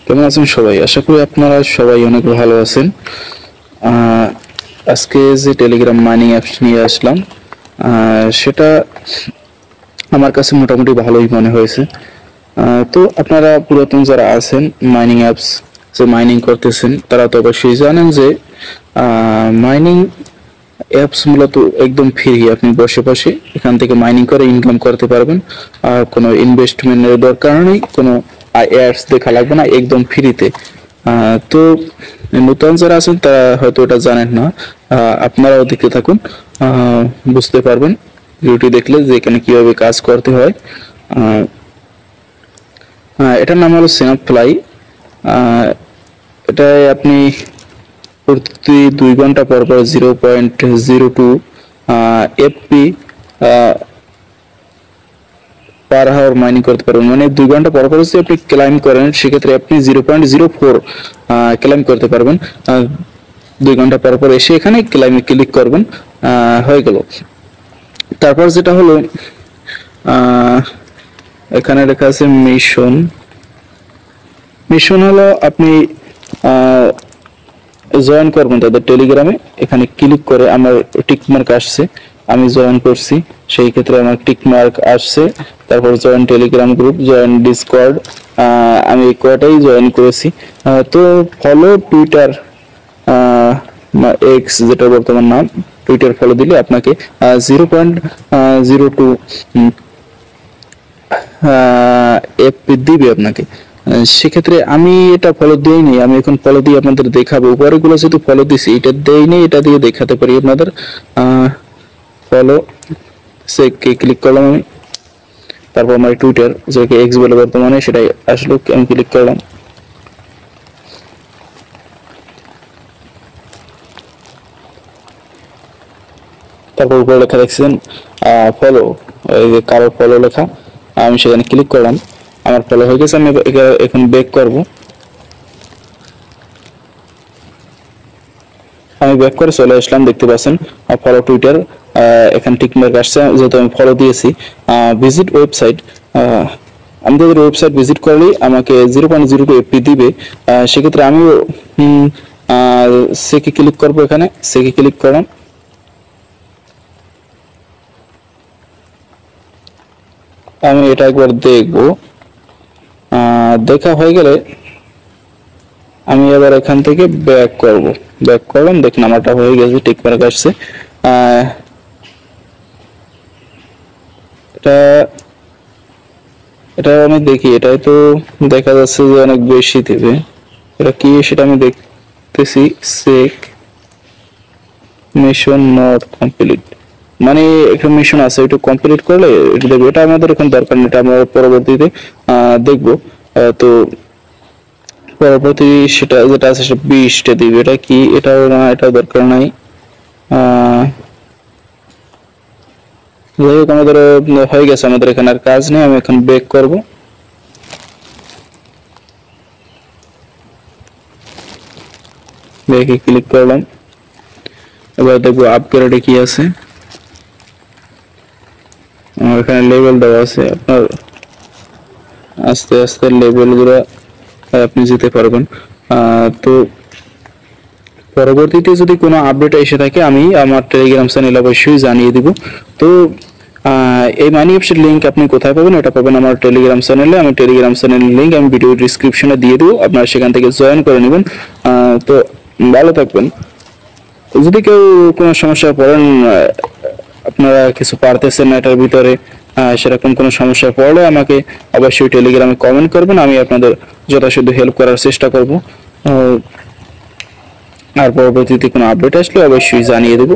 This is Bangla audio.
কেমন আছেন সবাই? আশা করি আপনারা সবাই অনেক ভালো আছেন। আজকে যে টেলিগ্রাম মাইনিং অ্যাপস নিয়ে আসলাম, সেটা আমার কাছে মোটামুটি ভালোই মনে হয়েছে। তো আপনারা পুরাতন যারা আছেন মাইনিং অ্যাপস যে মাইনিং করতেছেন, তারা তো অবশ্যই জানেন যে মাইনিং অ্যাপস মূলত একদম ফ্রি। আপনি বসে বসে এখান থেকে মাইনিং করে ইনকাম করতে পারবেন। কোনো ইনভেস্টমেন্টের দরকার নেই, কোনো অ্যাডস দেখা লাগবে না, একদম ফ্রিতে। তো নতুন যারা আছেন তারা হয়তো এটা জানেন না, আপনারাও দেখতে থাকুন, বুঝতে পারবেন ভিডিওটি দেখলে যে এখানে কিভাবে কাজ করতে হয়। এটার নাম হলো স্ন্যাপফ্লাই। এটায় আপনি প্রতি 2 ঘন্টা পর পর 0.02 এফপি পার হাওয়ার মাইনিং করতে পারবেন। মানে 2 ঘন্টা পর পর যদি আপনি ক্লাইম করেন, সেক্ষেত্রে আপনি 0.04 ক্লাইম করতে পারবেন। 2 ঘন্টা পর পর এসে এখানে ক্লাইমে ক্লিক করবেন, হয়ে গেল। তারপর যেটা হলো, এখানে লেখা আছে মিশন হলো আপনি জয়েন করবেন তাদের টেলিগ্রামে। এখানে ক্লিক করে আমার টিক মার্ক আসছে, আমি জয়েন করছি, সেই ক্ষেত্রে আমার টিক মার্ক আসছে। তারপর join Telegram group, join Discord, আমি কয়টাই জয়েন করেছি। তো ফলো টুইটার এক্স, যেটা বর্তমান নাম, টুইটার ফলো দিলে আপনাকে 0.02 এফপি দিবে আপনাকে। সেক্ষেত্রে আমি এটা ফলো দিই নি, আমি এখন ফলো দিয়ে আপনাদের দেখাবো। উপরেগুলো যেহেতু ফলো দিছি, এটা দেই নেই, এটা দিয়ে দেখাতে পারি আপনাদের। ফলো সে ক্লিক করলাম আমি, তারপর আমার টুইটার যেটাকে এক্স বলে বর্তমানে, সেটাই আসলো, আমি ক্লিক করলাম। তারপর উপরে লেখা দেখছেন ফলো, এই যে কারো ফলো লেখা, আমি সেখানে ক্লিক করলাম, আমার ফলো হয়ে গেছে। আমি এখন ব্যাক করব, আমি ব্যাক করে চলে আসলাম। দেখতে পাচ্ছেন ফলো টুইটার, এখানে টিক মার্ক আসছে যেহেতু আমি ফলো দিয়েছি। ভিজিট ওয়েবসাইট, আমি তাদের ওয়েবসাইট ভিজিট করলেই আমাকে 0.02 এফপি দিবে। সেক্ষেত্রে আমিও সেকে ক্লিক করবো, এখানে সেকে ক্লিক করলাম। আমি এটা একবার দেখবো, দেখা হয়ে গেলে আমি এবার এখান থেকে ব্যাক করলাম। দেখুন আমারটা হয়ে গেছে, টিক মার্ক আসছে। এটা আমি দেখি, এটাই তো দেখা যাচ্ছে যে অনেক বেশি দেবে। এটা কি সেটা আমি দেখতেছি, চেক মিশন নট কমপ্লিট, মানে একটা মিশন আছে, এটা কমপ্লিট করলে এটা দেবে। এটা আমাদের এখন দরকার নেই, এটা আমরা পরবর্তীতে দেখবো। তো পরবর্তী সেটা যেটা আছে সেটা 20টা দিবে। এটা কি, এটাও না, এটাও দরকার নাই। যাই হোক, আমাদের হয়ে গেছে, আমাদের এখানে আর কাজ নেই। আমি এখন ব্যাক করব, ব্যাকে ক্লিক করলাম। এবার দেখবো আপগ্রেডে কি আছে। আমার এখানে লেভেল দেওয়া আছে, আপনার আস্তে আস্তে লেভেলগুলো আপনি যেতে পারবেন। তো পরবর্তীতে যদি কোনো আপডেট এসে থাকে, আমি আমার টেলিগ্রাম চ্যানেল অবশ্যই জানিয়ে দিব। তো এই মানি অ্যাপসের লিঙ্ক আপনি কোথায় পাবেন? এটা পাবেন আমার টেলিগ্রাম চ্যানেলে। আমি টেলিগ্রাম চ্যানেলের লিঙ্ক আমি ভিডিও ডিসক্রিপশনে দিয়ে দেবো, আপনারা সেখান থেকে জয়েন করে নেবেন। তো ভালো থাকবেন। যদি কেউ কোনো সমস্যায় পড়েন, আপনারা কিছু পারতেছেন না এটার ভিতরে, সেরকম কোনো সমস্যা পড়লে আমাকে অবশ্যই টেলিগ্রামে কমেন্ট করবেন, আমি আপনাদের যথাসাধ্য হেল্প করার চেষ্টা করব। আর পরবর্তীতে কোনো আপডেট আসলে অবশ্যই জানিয়ে দেবো।